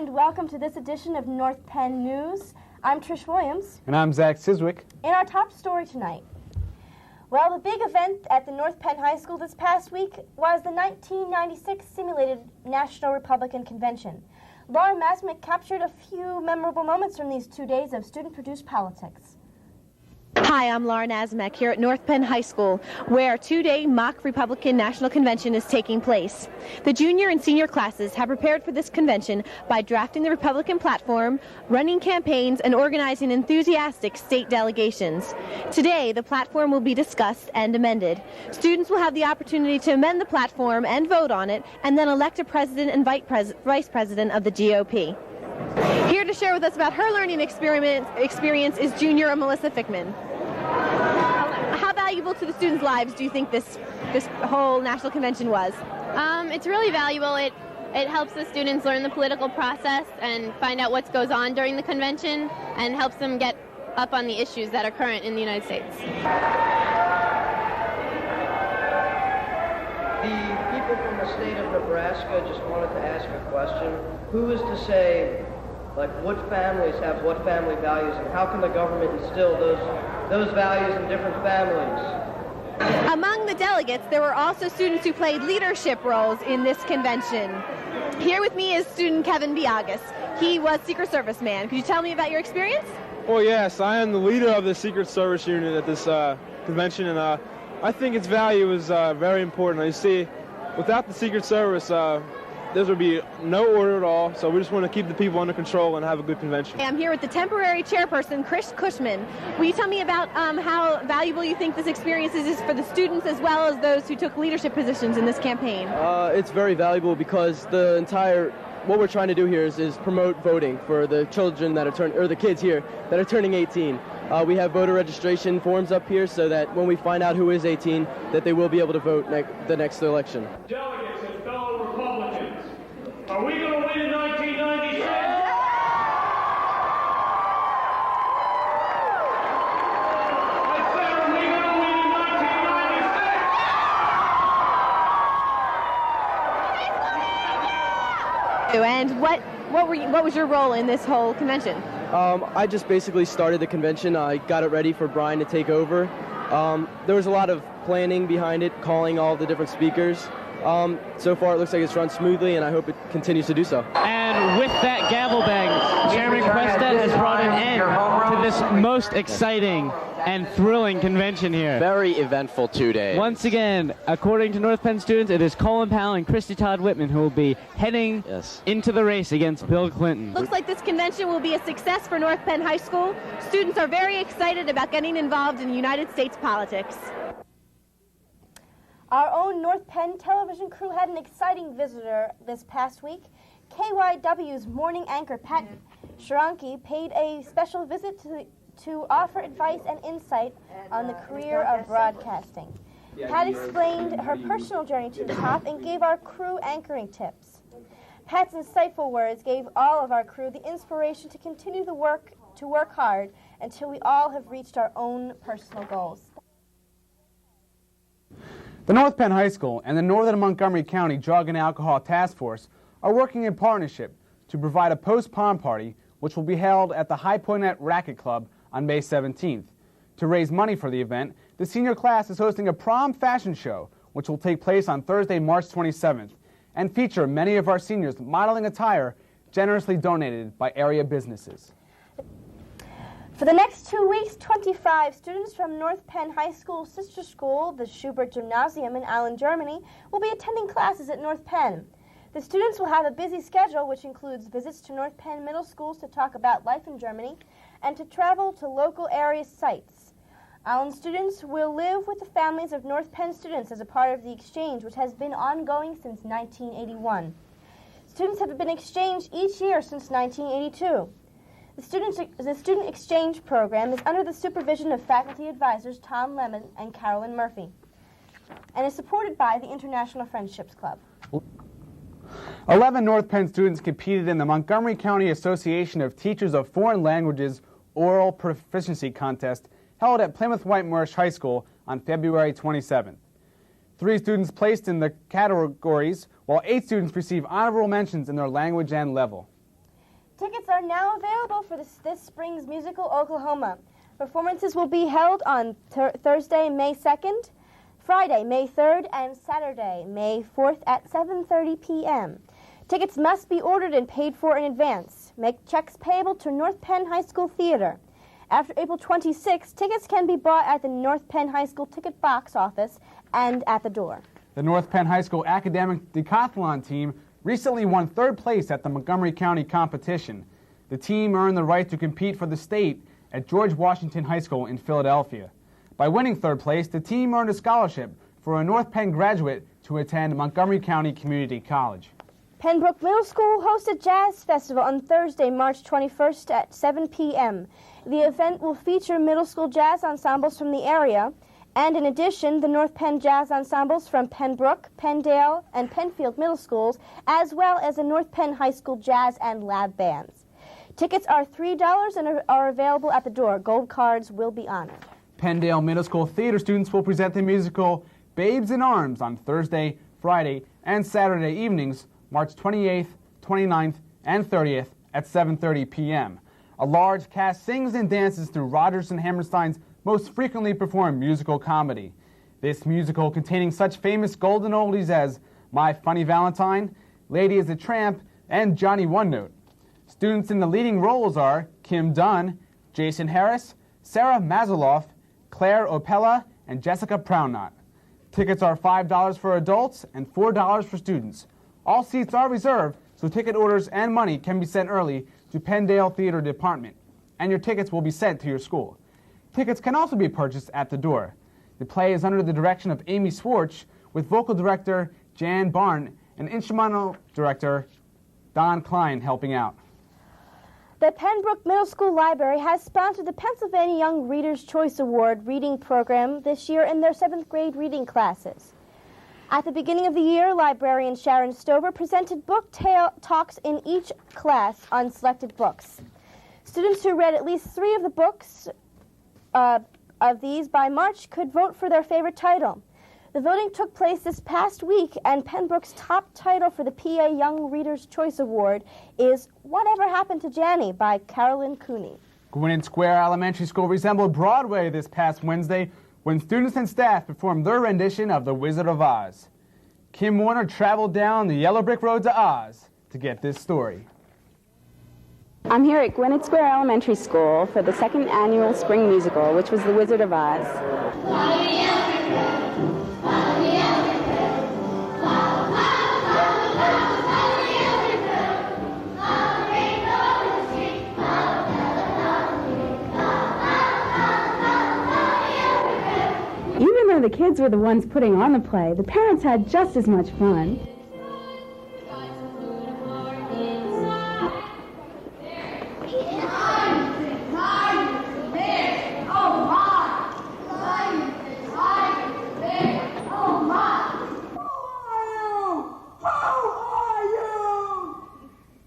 and welcome to this edition of North Penn News. I'm Trish Williams. And I'm Zach Siswick. In our top story tonight. Well, the big event at the North Penn High School this past week was the 1996 simulated National Republican Convention. Laura Masmick captured a few memorable moments from these 2 days of student-produced politics. Hi, I'm Laura Nasmek here at North Penn High School, where a two-day mock Republican National Convention is taking place. The junior and senior classes have prepared for this convention by drafting the Republican platform, running campaigns, and organizing enthusiastic state delegations. Today, the platform will be discussed and amended. Students will have the opportunity to amend the platform and vote on it, and then elect a president and vice president of the GOP. Here to share with us about her learning experience is junior Melissa Fickman. How valuable to the students' lives do you think this whole national convention was? It's really valuable. It helps the students learn the political process and find out what goes on during the convention, and helps them get up on the issues that are current in the United States. The people from the state of Nebraska just wanted to ask a question. Who is to say, like, what families have what family values, and how can the government instill those values in different families? Among the delegates, there were also students who played leadership roles in this convention. Here with me is student Kevin Biagas. He was Secret Service man. Could you tell me about your experience? Well, yes, I am the leader of the Secret Service unit at this convention, and I think its value is very important. You see, without the Secret Service, there would be no order at all, so we just want to keep the people under control and have a good convention. I'm here with the temporary chairperson, Chris Cushman. Will you tell me about how valuable you think this experience is for the students as well as those who took leadership positions in this campaign? It's very valuable because what we're trying to do here is promote voting for the children that are the kids here that are turning 18. We have voter registration forms up here so that when we find out who is 18, that they will be able to vote the next election. Delegates and fellow Republicans, are we going to win in 1996? I said, are we going to win in 1996? And what was your role in this whole convention? I just basically started the convention. I got it ready for Brian to take over. There was a lot of planning behind it, calling all the different speakers. So far, it looks like it's run smoothly, and I hope it continues to do so. And with that gavel bang, Chairman Quested has brought an end to this most exciting and thrilling convention here. Very eventful 2 days. Once again, according to North Penn students, it is Colin Powell and Christy Todd Whitman who will be heading into the race against Bill Clinton. Looks like this convention will be a success for North Penn High School. Students are very excited about getting involved in United States politics. Our own North Penn television crew had an exciting visitor this past week. KYW's morning anchor, Pat Sharanki, paid a special visit to offer advice and insight on the career of broadcasting. Pat explained her personal journey to the top and gave our crew anchoring tips. Pat's insightful words gave all of our crew the inspiration to continue to work hard until we all have reached our own personal goals. The North Penn High School and the Northern Montgomery County Drug and Alcohol Task Force are working in partnership to provide a post-prom party which will be held at the High Pointe Racquet Club on May 17th. To raise money for the event, the senior class is hosting a prom fashion show which will take place on Thursday, March 27th and feature many of our seniors modeling attire generously donated by area businesses. For the next 2 weeks, 25 students from North Penn High School sister school, the Schubert Gymnasium in Allen, Germany, will be attending classes at North Penn. The students will have a busy schedule which includes visits to North Penn middle schools to talk about life in Germany and to travel to local area sites. Allen students will live with the families of North Penn students as a part of the exchange, which has been ongoing since 1981. Students have been exchanged each year since 1982. The student exchange program is under the supervision of faculty advisors Tom Lemon and Carolyn Murphy and is supported by the International Friendships Club. 11 North Penn students competed in the Montgomery County Association of Teachers of Foreign Languages Oral Proficiency Contest held at Plymouth White Marsh High School on February 27th. 3 students placed in the categories, while 8 students received honorable mentions in their language and level. Tickets are now available for this spring's musical Oklahoma. Performances will be held on Thursday, May 2nd, Friday, May 3rd, and Saturday, May 4th at 7:30 p.m. Tickets must be ordered and paid for in advance. Make checks payable to North Penn High School Theater. After April 26, tickets can be bought at the North Penn High School ticket box office and at the door. The North Penn High School academic decathlon team recently won 3rd place at the Montgomery County competition. The team earned the right to compete for the state at George Washington High School in Philadelphia. By winning 3rd place, the team earned a scholarship for a North Penn graduate to attend Montgomery County Community College. Pembroke Middle School hosts a jazz festival on Thursday, March 21st at 7 p.m. The event will feature middle school jazz ensembles from the area, and in addition, the North Penn jazz ensembles from Pembroke, Penndale, and Penfield Middle Schools, as well as the North Penn High School jazz and lab bands. Tickets are $3 and are available at the door. Gold cards will be honored. Penndale Middle School theater students will present the musical Babes in Arms on Thursday, Friday, and Saturday evenings, March 28th, 29th, and 30th at 7:30 p.m. A large cast sings and dances through Rodgers and Hammerstein's most frequently performed musical comedy. This musical, containing such famous golden oldies as My Funny Valentine, Lady is a Tramp, and Johnny One Note. Students in the leading roles are Kim Dunn, Jason Harris, Sarah Mazaloff, Claire Opella, and Jessica Prownott. Tickets are $5 for adults and $4 for students. All seats are reserved, so ticket orders and money can be sent early to Penndale Theater Department, and your tickets will be sent to your school. Tickets can also be purchased at the door. The play is under the direction of Amy Swartz, with vocal director Jan Barn and instrumental director Don Klein helping out. The Pembroke Middle School Library has sponsored the Pennsylvania Young Readers' Choice Award reading program this year in their 7th grade reading classes. At the beginning of the year, librarian Sharon Stover presented book talks in each class on selected books. Students who read at least 3 of the books of these by March could vote for their favorite title. The voting took place this past week, and Pembroke's top title for the PA Young Readers' Choice Award is Whatever Happened to Janny by Carolyn Cooney. Gwinnett Square Elementary School resembled Broadway this past Wednesday when students and staff performed their rendition of The Wizard of Oz. Kim Warner traveled down the yellow brick road to Oz to get this story. I'm here at Gwinnett Square Elementary School for the 2nd annual spring musical, which was The Wizard of Oz. Even though the kids were the ones putting on the play, the parents had just as much fun.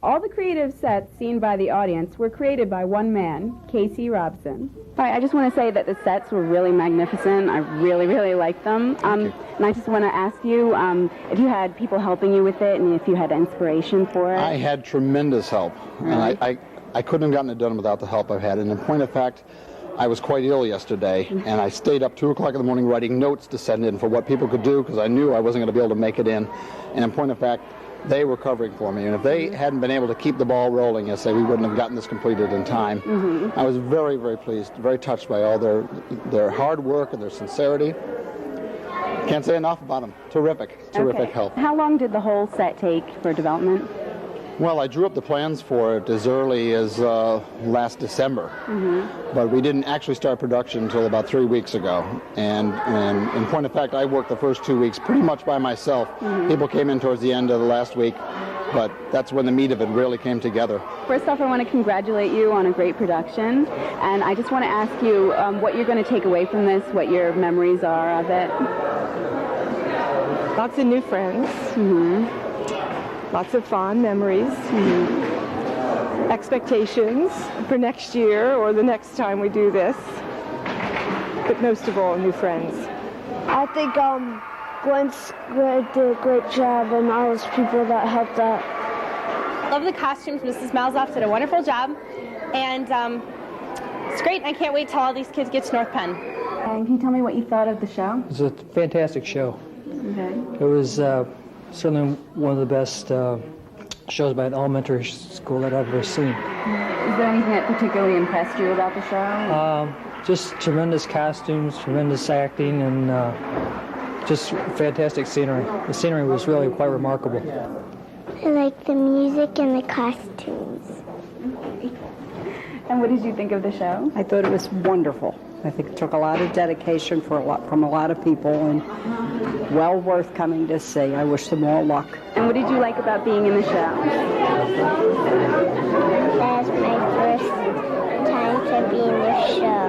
All the creative sets seen by the audience were created by one man, Casey Robson. All right, I just want to say that the sets were really magnificent. I really, really liked them. And I just want to ask you if you had people helping you with it and if you had inspiration for it. I had tremendous help. Really? And I couldn't have gotten it done without the help I've had. And in point of fact, I was quite ill yesterday, and I stayed up 2 o'clock in the morning writing notes to send in for what people could do because I knew I wasn't going to be able to make it in. And in point of fact, they were covering for me, and if they hadn't been able to keep the ball rolling, I say, we wouldn't have gotten this completed in time. I was very, very pleased, very touched by all their hard work and their sincerity. Can't say enough about them. Terrific help. How long did the whole set take for development? Well, I drew up the plans for it as early as last December, but we didn't actually start production until about 3 weeks ago. And in point of fact, I worked the first 2 weeks pretty much by myself. People came in towards the end of the last week, but that's when the meat of it really came together. First off, I want to congratulate you on a great production, and I just want to ask you what you're going to take away from this, what your memories are of it. Lots of new friends. Lots of fond memories, expectations for next year or the next time we do this, but most of all, new friends. I think Gwen did a great job and all those people that helped out. Love the costumes. Mrs. Malzoff did a wonderful job. And it's great. I can't wait till all these kids get to North Penn. And can you tell me what you thought of the show? It was a fantastic show. Okay. It was certainly one of the best shows by an elementary school that I've ever seen. Is there anything that particularly impressed you about the show? Just tremendous costumes, tremendous acting, and just fantastic scenery. The scenery was really quite remarkable. I like the music and the costumes. And what did you think of the show? I thought it was wonderful. I think it took a lot of dedication from a lot of people, and well worth coming to see. I wish them all luck. And what did you like about being in the show? That was my first time to be in the show.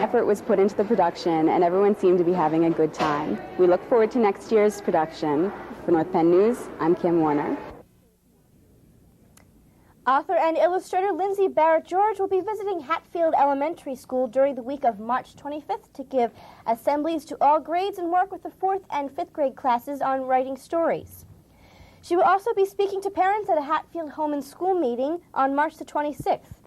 Effort was put into the production, and everyone seemed to be having a good time. We look forward to next year's production. For North Penn News, I'm Kim Warner. Author and illustrator Lindsay Barrett George will be visiting Hatfield Elementary School during the week of March 25th to give assemblies to all grades and work with the 4th and 5th grade classes on writing stories. She will also be speaking to parents at a Hatfield Home and School meeting on March the 26th.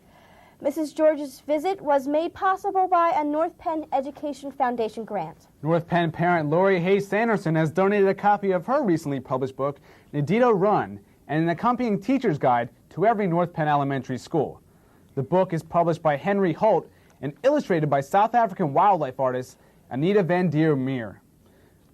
Mrs. George's visit was made possible by a North Penn Education Foundation grant. North Penn parent Lori Hayes Sanderson has donated a copy of her recently published book, Nadito Run, and an accompanying teacher's guide to every North Penn elementary school. The book is published by Henry Holt and illustrated by South African wildlife artist Anita Van Der Meer.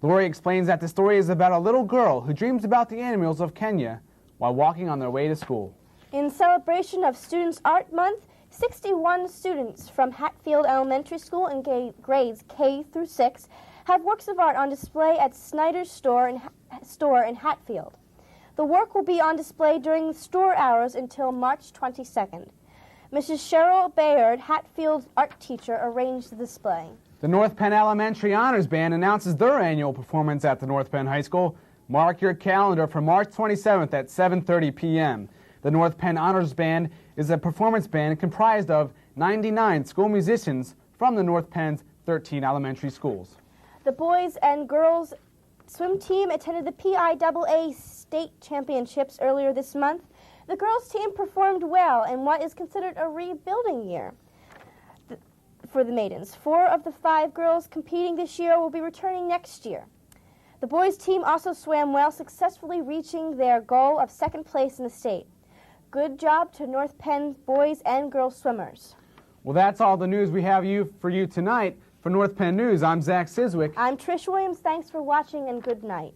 Lori explains that the story is about a little girl who dreams about the animals of Kenya while walking on their way to school. In celebration of Students' Art Month, 61 students from Hatfield Elementary School in grades K through 6 have works of art on display at Snyder's store in Hatfield. The work will be on display during the store hours until March 22nd. Mrs. Cheryl Bayard, Hatfield's art teacher, arranged the display. The North Penn Elementary Honors Band announces their annual performance at the North Penn High School. Mark your calendar for March 27th at 7:30 p.m. The North Penn Honors Band is a performance band comprised of 99 school musicians from the North Penn's 13 elementary schools. The boys and girls swim team attended the PIAA state championships earlier this month. The girls team performed well in what is considered a rebuilding year for the maidens. 4 of the 5 girls competing this year will be returning next year. The boys team also swam well, successfully reaching their goal of 2nd place in the state. Good job to North Penn boys and girls swimmers. Well, that's all the news we have for you tonight. For North Penn News, I'm Zach Siswick. I'm Trish Williams. Thanks for watching and good night.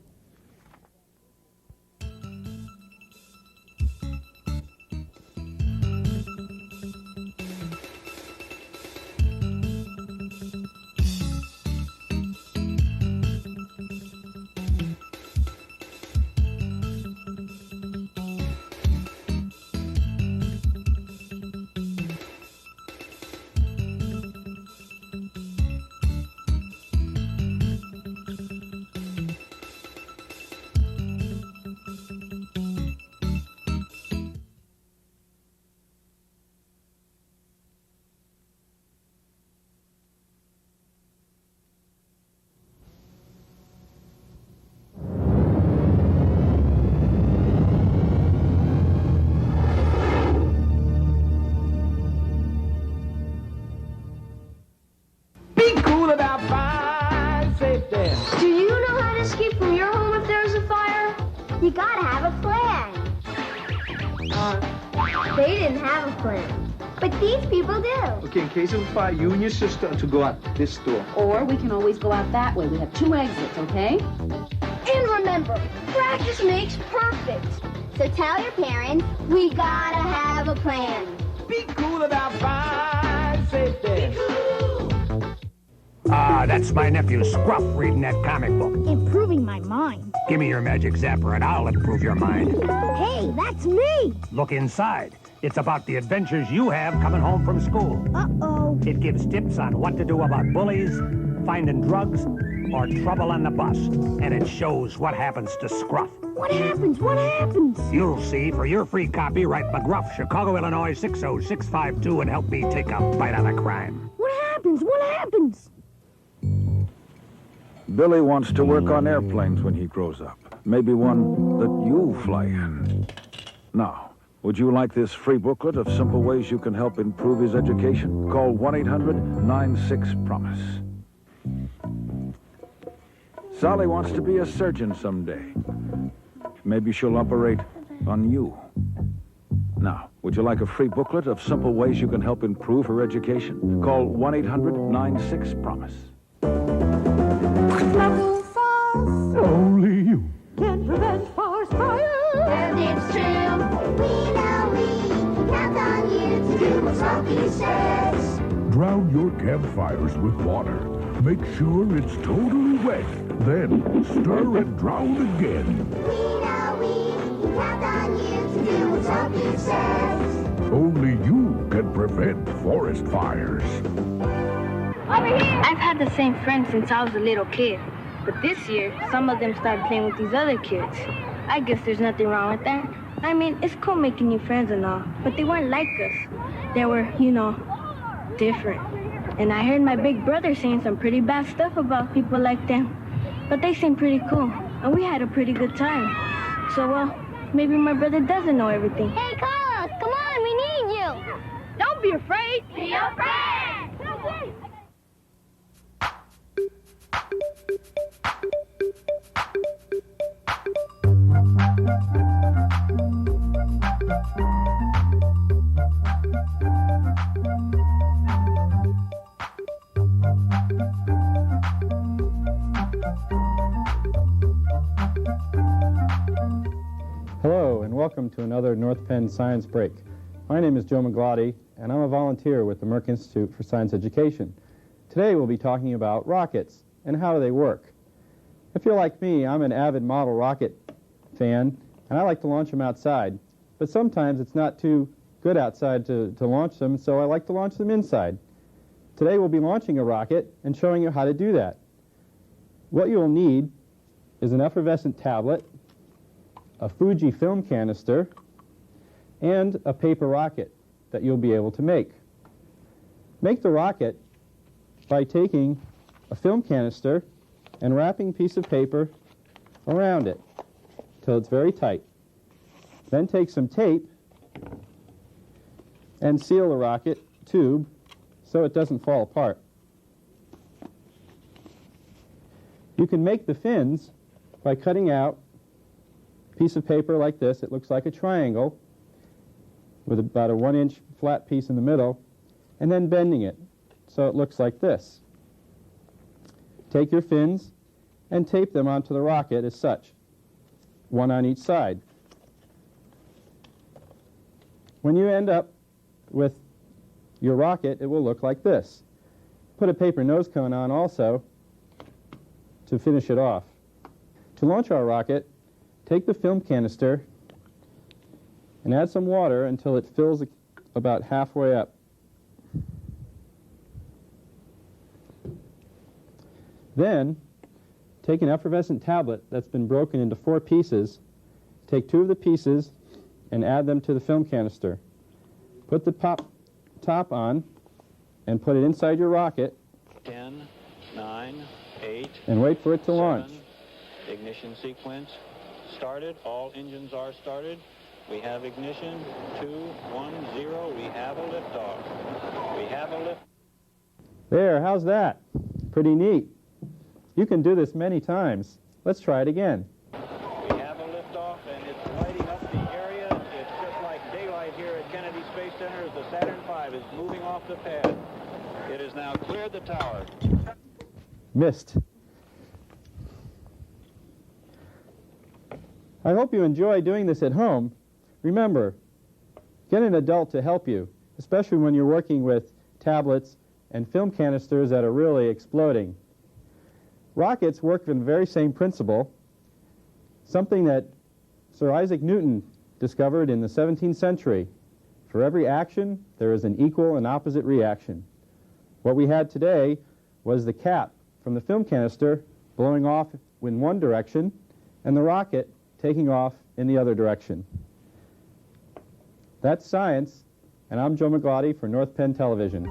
Do you know how to escape from your home if there's a fire? You gotta have a plan. They didn't have a plan, but these people do. Okay, in case of a fire, you and your sister are to go out this door. Or we can always go out that way. We have 2 exits, okay? And remember, practice makes perfect. So tell your parents, we gotta have a plan. Be cool about fire safety. Be cool. That's my nephew Scruff reading that comic book. Improving my mind. Give me your magic zapper and I'll improve your mind. Hey, that's me. Look inside. It's about the adventures you have coming home from school. Uh-oh. It gives tips on what to do about bullies, finding drugs, or trouble on the bus. And it shows what happens to Scruff. What happens? What happens? You'll see. For your free copy, write McGruff, Chicago, Illinois, 60652 and help me take a bite out of crime. What happens? What happens? Billy wants to work on airplanes when he grows up. Maybe one that you fly in. Now, would you like this free booklet of simple ways you can help improve his education? Call 1-800-96-PROMISE. Sally wants to be a surgeon someday. Maybe she'll operate on you. Now, would you like a free booklet of simple ways you can help improve her education? Call 1-800-96-PROMISE. Only you can prevent forest fire. And it's true. We know we count on you to do what Smoky says. drown your campfires with water. Make sure it's totally wet. Then stir and drown again. We know we can count on you to do what Smoky says. Only you can prevent forest fires. Over here! I've had the same friends since I was a little kid. But this year, some of them started playing with these other kids. I guess there's nothing wrong with that. I mean, it's cool making new friends and all, but they weren't like us. They were, you know, different. And I heard my big brother saying some pretty bad stuff about people like them. But they seemed pretty cool, and we had a pretty good time. So, well, maybe my brother doesn't know everything. Hey, Carlos, come on, we need you. Don't be afraid. Be your friend. Hello, and welcome to another North Penn Science Break. My name is Joe Maglotti, and I'm a volunteer with the Merck Institute for Science Education. Today we'll be talking about rockets and how do they work. If you're like me, I'm an avid model rocket fan, and I like to launch them outside. But sometimes it's not too good outside to launch them, so I like to launch them inside. Today we'll be launching a rocket and showing you how to do that. What you'll need is an effervescent tablet, a Fuji film canister, and a paper rocket that you'll be able to make. Make the rocket by taking a film canister and wrapping a piece of paper around it till it's very tight. Then take some tape and seal the rocket tube so it doesn't fall apart. You can make the fins by cutting out a piece of paper like this. It looks like a triangle with about a 1-inch flat piece in the middle, and then bending it so it looks like this. Take your fins and tape them onto the rocket as such, one on each side. When you end up with your rocket, it will look like this. Put a paper nose cone on also to finish it off. To launch our rocket, take the film canister and add some water until it fills about halfway up. Then, take an effervescent tablet that's been broken into 4 pieces, take 2 of the pieces and add them to the film canister. Put the top on and put it inside your rocket. 10, 9, 8, and wait for it to 7, launch. Ignition sequence started. All engines are started. We have ignition. 2, 1, 0. We have a liftoff. We have a lift. There, how's that? Pretty neat. You can do this many times. Let's try it again. We have a liftoff, and it's lighting up the area. It's just like daylight here at Kennedy Space Center as the Saturn V is moving off the pad. It has now cleared the tower. Missed. I hope you enjoy doing this at home. Remember, get an adult to help you, especially when you're working with tablets and film canisters that are really exploding. Rockets work on the very same principle, something that Sir Isaac Newton discovered in the 17th century. For every action, there is an equal and opposite reaction. What we had today was the cap from the film canister blowing off in one direction and the rocket taking off in the other direction. That's science, and I'm Joe Maglotti for North Penn Television.